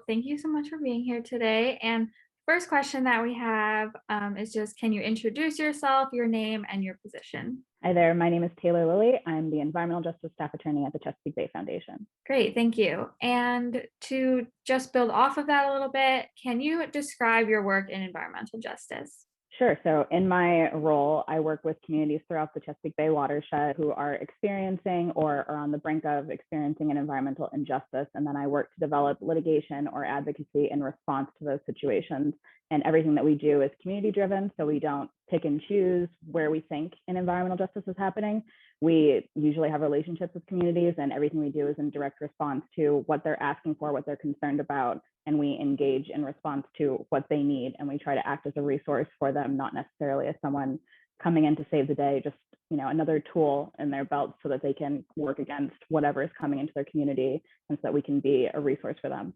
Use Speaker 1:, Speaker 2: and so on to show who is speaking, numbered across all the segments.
Speaker 1: thank you so much for being here today. And first question that we have is just, can you introduce yourself, your name, and your position?
Speaker 2: Hi there, my name is Taylor Lilley. I'm the Environmental Justice Staff Attorney at the Chesapeake Bay Foundation.
Speaker 1: Great, thank you. And to just build off of that a little bit, can you describe your work in environmental justice?
Speaker 2: Sure. So, in my role, I work with communities throughout the Chesapeake Bay watershed who are experiencing or are on the brink of experiencing an environmental injustice. And then I work to develop litigation or advocacy in response to those situations. And everything that we do is community driven. So, we don't pick and choose where we think an environmental justice is happening. We usually have relationships with communities, and everything we do is in direct response to what they're asking for, what they're concerned about, and we engage in response to what they need, and we try to act as a resource for them, not necessarily as someone coming in to save the day, just another tool in their belt so that they can work against whatever is coming into their community, and so that we can be a resource for them.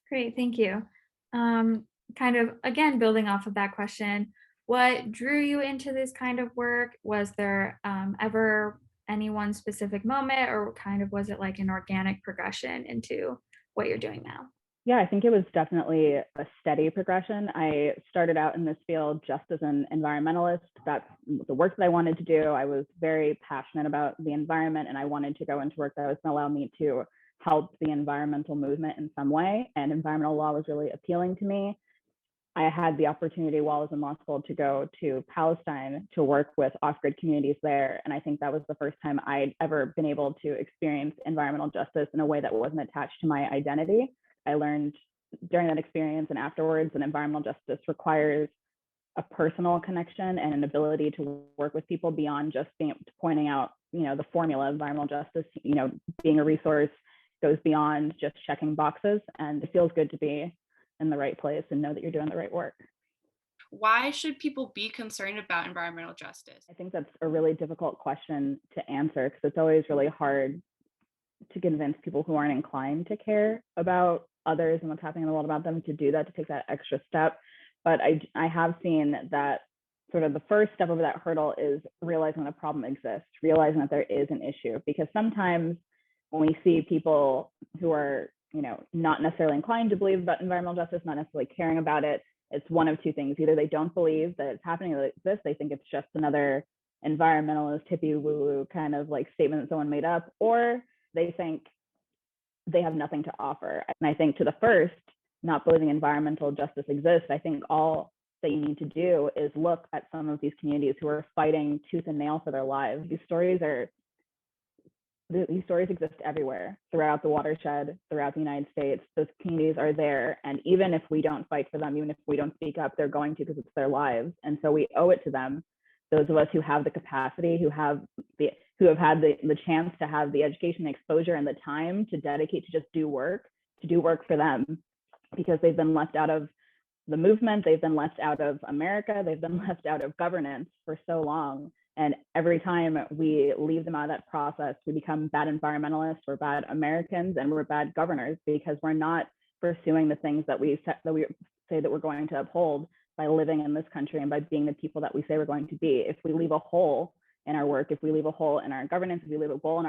Speaker 1: Great, thank you. Kind of again, building off of that question, what drew you into this kind of work? Was there ever any one specific moment, or kind of was it like an organic progression into what you're doing now?
Speaker 2: Yeah, I think it was definitely a steady progression. I started out in this field just as an environmentalist. That's the work that I wanted to do. I was very passionate about the environment, and I wanted to go into work that was going to allow me to help the environmental movement in some way. And environmental law was really appealing to me. I had the opportunity while I was in law school to go to Palestine to work with off-grid communities there. And I think that was the first time I'd ever been able to experience environmental justice in a way that wasn't attached to my identity. I learned during that experience and afterwards that environmental justice requires a personal connection and an ability to work with people beyond just pointing out, the formula of environmental justice. Being a resource goes beyond just checking boxes, and it feels good to be in the right place and know that you're doing the right work.
Speaker 3: Why should people be concerned about environmental justice?
Speaker 2: I think that's a really difficult question to answer because it's always really hard to convince people who aren't inclined to care about others and what's happening in the world about them to do that, to take that extra step. But I have seen that sort of the first step over that hurdle is realizing the problem exists, realizing that there is an issue. Because sometimes when we see people who are, not necessarily inclined to believe about environmental justice, not necessarily caring about it, it's one of two things. Either they don't believe that it's happening, that it exists, they think it's just another environmentalist hippie woo-woo kind of like statement that someone made up, or they think they have nothing to offer. And I think to the first, not believing environmental justice exists, I think all that you need to do is look at some of these communities who are fighting tooth and nail for their lives. These stories exist everywhere throughout the watershed, throughout the United States. Those communities are there. And even if we don't fight for them, even if we don't speak up, they're going to because it's their lives. And so we owe it to them, those of us who have the capacity, who have had the chance to have the education, exposure, and the time to dedicate to just do work for them, because they've been left out of the movement, they've been left out of America, they've been left out of governance for so long. And every time we leave them out of that process, we become bad environmentalists, we're bad Americans, and we're bad governors because we're not pursuing the things that we say that we're going to uphold by living in this country and by being the people that we say we're going to be. If we leave a hole in our work, if we leave a hole in our governance, if we leave a hole in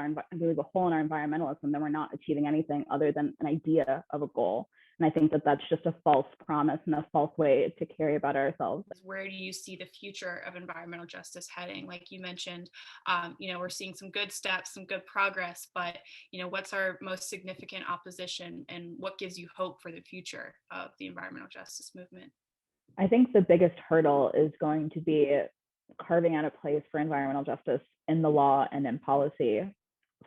Speaker 2: our environmentalism, then we're not achieving anything other than an idea of a goal. And I think that that's just a false promise and a false way to carry about ourselves.
Speaker 3: Where do you see the future of environmental justice heading? Like you mentioned, we're seeing some good steps, some good progress, but, what's our most significant opposition, and what gives you hope for the future of the environmental justice movement?
Speaker 2: I think the biggest hurdle is going to be carving out a place for environmental justice in the law and in policy,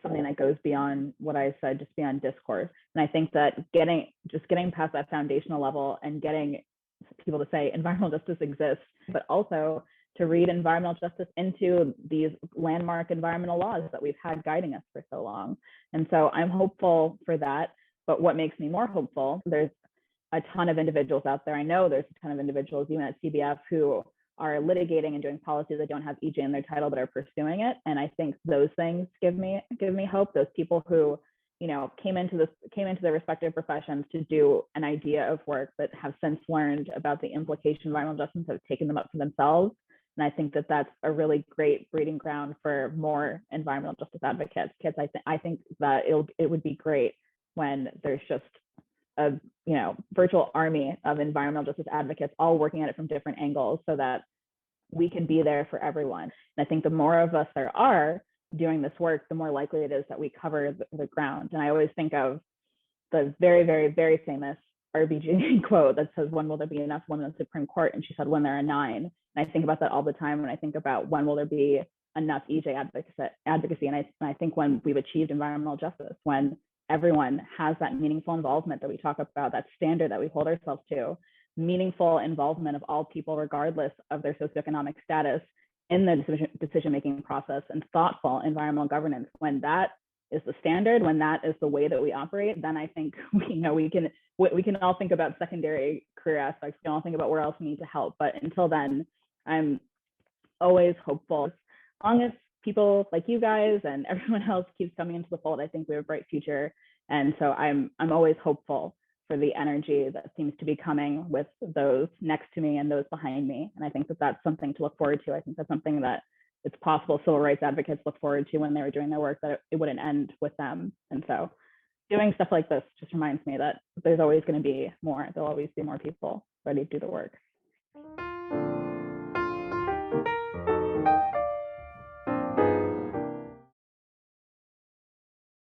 Speaker 2: something that goes beyond what I said, just beyond discourse. And I think that getting past that foundational level and getting people to say environmental justice exists, but also to read environmental justice into these landmark environmental laws that we've had guiding us for so long. And so I'm hopeful for that. But what makes me more hopeful, there's a ton of individuals out there. I know there's a ton of individuals, even at CBF, who are litigating and doing policies that don't have EJ in their title but are pursuing it. And I think those things give me hope. Those people who, came into their respective professions to do an idea of work, but have since learned about the implication of environmental justice, have taken them up for themselves. And I think that that's a really great breeding ground for more environmental justice advocates. Because I think that it would be great when there's just a virtual army of environmental justice advocates all working at it from different angles so that we can be there for everyone. And I think the more of us there are doing this work, the more likely it is that we cover the ground. And I always think of the very, very, very famous RBG quote that says, when will there be enough women in the Supreme Court? And she said, when there are 9. And I think about that all the time when I think about when will there be enough EJ advocacy. And I think when we've achieved environmental justice, when everyone has that meaningful involvement that we talk about, that standard that we hold ourselves to, meaningful involvement of all people, regardless of their socioeconomic status, in the decision-making process, and thoughtful environmental governance, when that is the standard, when that is the way that we operate, then I think we can all think about secondary career aspects. We can all think about where else we need to help. But until then, I'm always hopeful. As long as people like you guys and everyone else keeps coming into the fold, I think we have a bright future. And so I'm always hopeful for the energy that seems to be coming with those next to me and those behind me. And I think that that's something to look forward to. I think that's something that it's possible civil rights advocates look forward to when they were doing their work, that it wouldn't end with them. And so doing stuff like this just reminds me that there's always going to be more. There'll always be more people ready to do the work.